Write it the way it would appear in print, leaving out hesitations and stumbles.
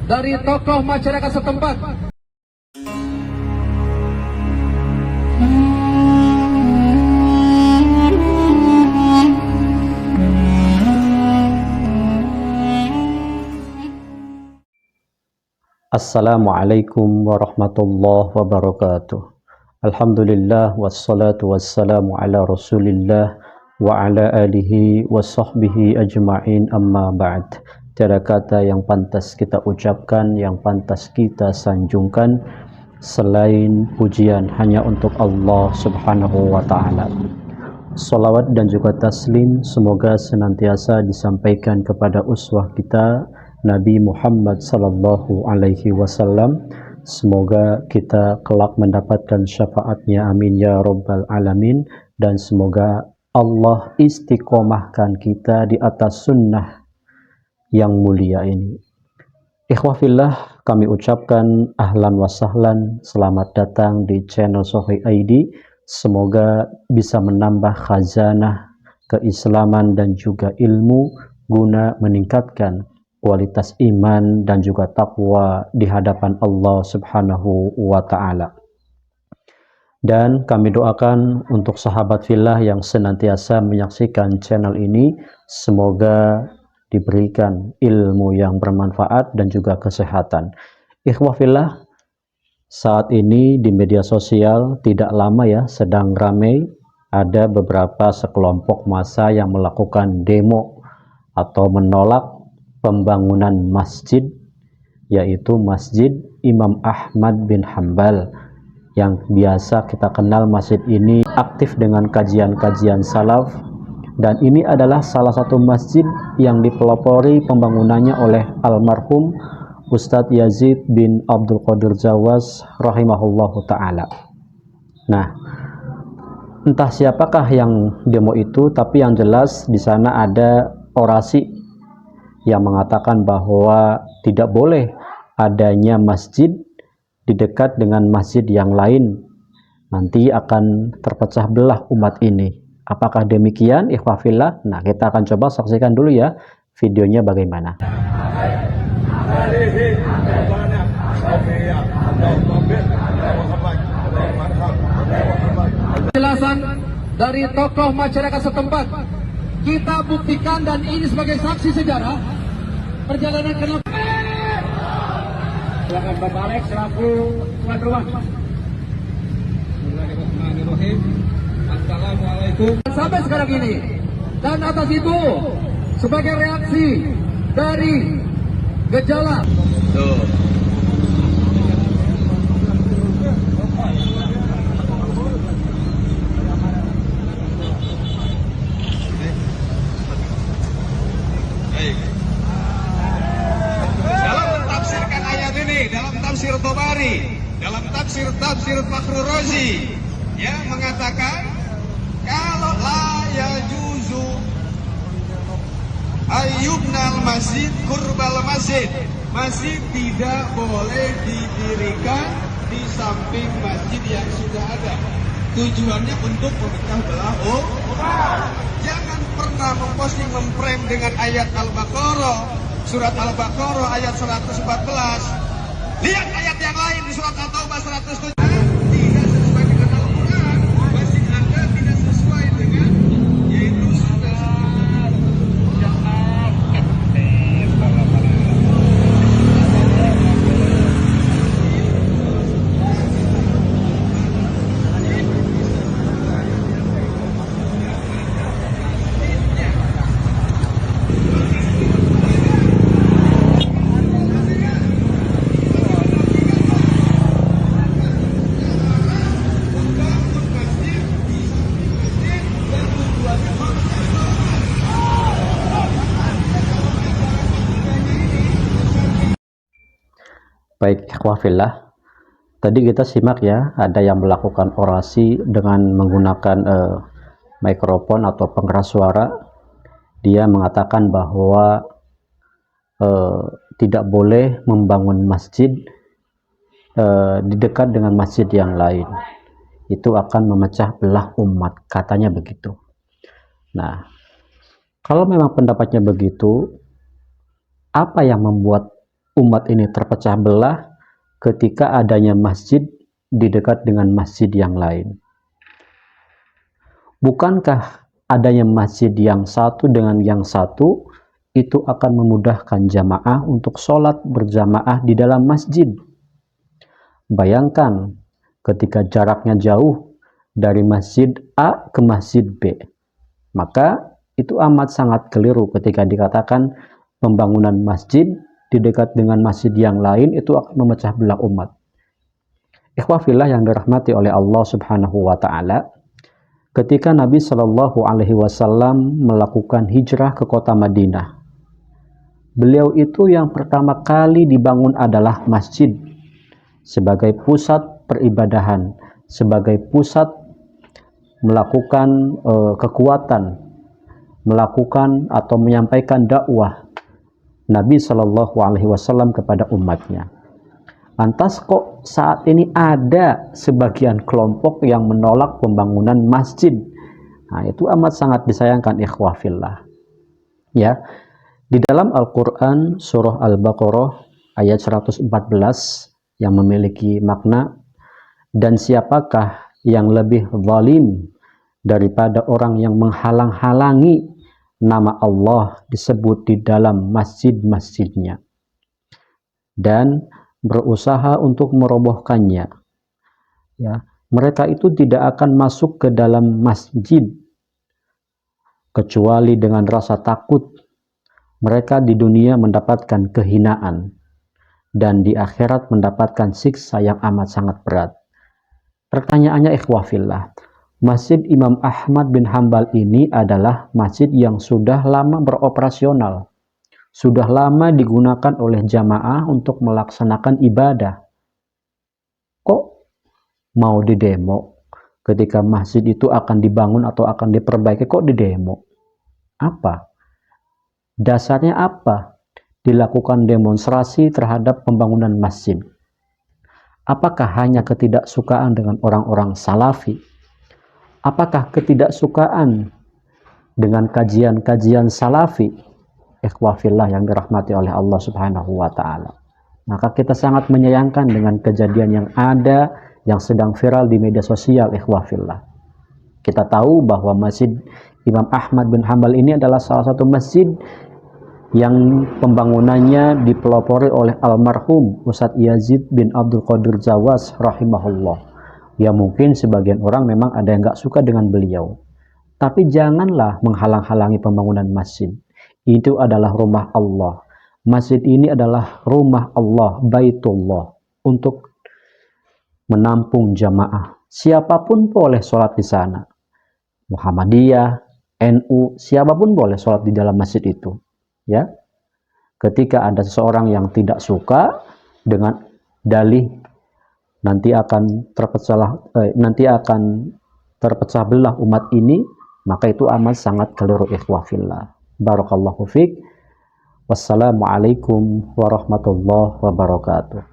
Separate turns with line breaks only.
dari tokoh masyarakat setempat.
Assalamualaikum warahmatullahi wabarakatuh. Alhamdulillah wassalatu wassalamu ala rasulillah wa ala alihi wa sahbihi ajma'in, amma ba'd. Tiada kata yang pantas kita ucapkan, yang pantas kita sanjungkan selain pujian hanya untuk Allah subhanahu wa ta'ala. Salawat dan juga taslim semoga senantiasa disampaikan kepada uswah kita Nabi Muhammad sallallahu alaihi wasallam. Semoga kita kelak mendapatkan syafaatnya, amin ya rabbal alamin. Dan semoga Allah istiqomahkan kita di atas sunnah yang mulia ini. Ikhwah fillah, kami ucapkan ahlan wa sahlan, selamat datang di channel Sahih ID. Semoga bisa menambah khazanah keislaman dan juga ilmu guna meningkatkan kualitas iman dan juga takwa di hadapan Allah subhanahu wa ta'ala. Dan kami doakan untuk sahabat fillah yang senantiasa menyaksikan channel ini, semoga diberikan ilmu yang bermanfaat dan juga kesehatan. Ikhwah fillah, saat ini di media sosial tidak lama ya, sedang ramai ada beberapa sekelompok massa yang melakukan demo atau menolak pembangunan masjid, yaitu Masjid Imam Ahmad bin Hambal, yang biasa kita kenal masjid ini aktif dengan kajian-kajian salaf. Dan ini adalah salah satu masjid yang dipelopori pembangunannya oleh almarhum Ustadz Yazid bin Abdul Qadir Jawas rahimahullahu ta'ala. Nah, entah siapakah yang demo itu, tapi yang jelas di sana ada orasi yang mengatakan bahwa tidak boleh adanya masjid di dekat dengan masjid yang lain, nanti akan terpecah belah umat ini. Apakah demikian, ikhwah fillah? Nah, kita akan coba saksikan dulu ya videonya bagaimana.
Penjelasan dari tokoh masyarakat setempat kita buktikan, dan ini sebagai saksi sejarah perjalanan kenapa. Silakan Bapak Alex selaku tuan rumah. Bismillahirrahmanirrahim. Assalamualaikum. Sampai sekarang ini, dan atas itu sebagai reaksi dari gejala.
Dalam mentafsirkan ayat ini, dalam tafsir Tobari, dalam tafsir Fakhrul Razi, ya, mengatakan kalau la yajuzu ayyubnal masjid kurbal masjid, masjid tidak boleh didirikan di samping masjid yang sudah ada. Tujuannya untuk memecah belah umat. Jangan pernah memposting, memframe dengan ayat Al-Baqarah, surat Al-Baqarah ayat 114. Lihat ayat yang lain di surat At-Taubah 107. Tidak sesuai dengan Al-Quran, masjid Anda tidak sesuai dengan yaitu sunnah.
Baik, ikhwah fillah, tadi kita simak ya, ada yang melakukan orasi dengan menggunakan mikrofon atau pengeras suara. Dia mengatakan bahwa tidak boleh membangun masjid di dekat dengan masjid yang lain, itu akan memecah belah umat, katanya begitu. Nah, kalau memang pendapatnya begitu, apa yang membuat umat ini terpecah belah ketika adanya masjid di dekat dengan masjid yang lain. Bukankah adanya masjid yang satu dengan yang satu itu akan memudahkan jamaah untuk sholat berjamaah di dalam masjid? Bayangkan ketika jaraknya jauh dari masjid A ke masjid B, maka itu amat sangat keliru ketika dikatakan pembangunan masjid di dekat dengan masjid yang lain itu akan memecah belah umat. Ikhwafillah yang dirahmati oleh Allah Subhanahu wa Ta'ala, ketika Nabi Shallallahu Alaihi Wasallam melakukan hijrah ke kota Madinah, beliau itu yang pertama kali dibangun adalah masjid sebagai pusat peribadahan, sebagai pusat melakukan kekuatan, melakukan atau menyampaikan dakwah Nabi Shallallahu Alaihi Wasallam kepada umatnya. Lantas kok saat ini ada sebagian kelompok yang menolak pembangunan masjid? Nah, itu amat sangat disayangkan ikhwah fillah. Ya, di dalam Al-Quran surah Al-Baqarah ayat 114 yang memiliki makna, dan siapakah yang lebih zalim daripada orang yang menghalang-halangi nama Allah disebut di dalam masjid-masjidnya dan berusaha untuk merobohkannya. Ya, mereka itu tidak akan masuk ke dalam masjid kecuali dengan rasa takut. Mereka di dunia mendapatkan kehinaan dan di akhirat mendapatkan siksa yang amat sangat berat. Pertanyaannya ikhwah fillah, Masjid Imam Ahmad bin Hambal ini adalah masjid yang sudah lama beroperasional, sudah lama digunakan oleh jamaah untuk melaksanakan ibadah. Kok mau didemo ketika masjid itu akan dibangun atau akan diperbaiki? Kok didemo? Apa? Dasarnya apa? Dilakukan demonstrasi terhadap pembangunan masjid. Apakah hanya ketidaksukaan dengan orang-orang salafi? Apakah ketidaksukaan dengan kajian-kajian salafi? Ikhwafillah yang dirahmati oleh Allah Subhanahu wa Ta'ala. Maka kita sangat menyayangkan dengan kejadian yang ada, yang sedang viral di media sosial, ikhwafillah. Kita tahu bahwa Masjid Imam Ahmad bin Hambal ini adalah salah satu masjid yang pembangunannya dipelopori oleh almarhum Ustadz Yazid bin Abdul Qadir Jawas rahimahullah. Ya mungkin sebagian orang memang ada yang gak suka dengan beliau. Tapi janganlah menghalang-halangi pembangunan masjid. Itu adalah rumah Allah. Masjid ini adalah rumah Allah, Baitullah, untuk menampung jamaah. Siapapun boleh sholat di sana. Muhammadiyah, NU, siapapun boleh sholat di dalam masjid itu. Ya, ketika ada seseorang yang tidak suka dengan dalih nanti akan terpecah belah umat ini, maka itu amat sangat keliru ikhwah fillah. Barakallahu fiik. Wassalamualaikum warahmatullahi wabarakatuh.